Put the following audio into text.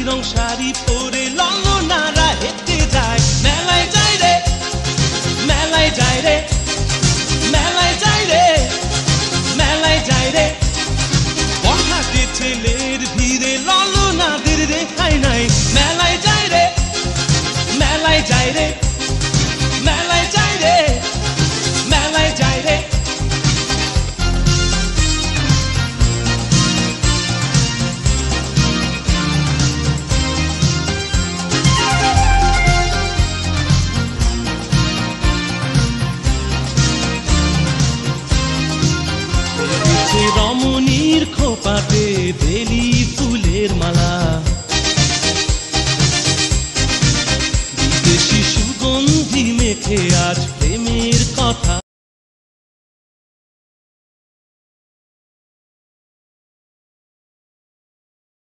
রং শাড়ি পরে ললনারা হেঁটে যায় মেলায় যায় রে মেলায় যায় রে মেলায় যায় রে মেলায় যায় রে বড়হাটে ছেলের ভিড়ে ললনাদের রেখাই নাই মেলায় যায় রে মেলায় যায় রে মেলায় যায় রে মেলায় যায় রে রমণীর খোপাতে বেলি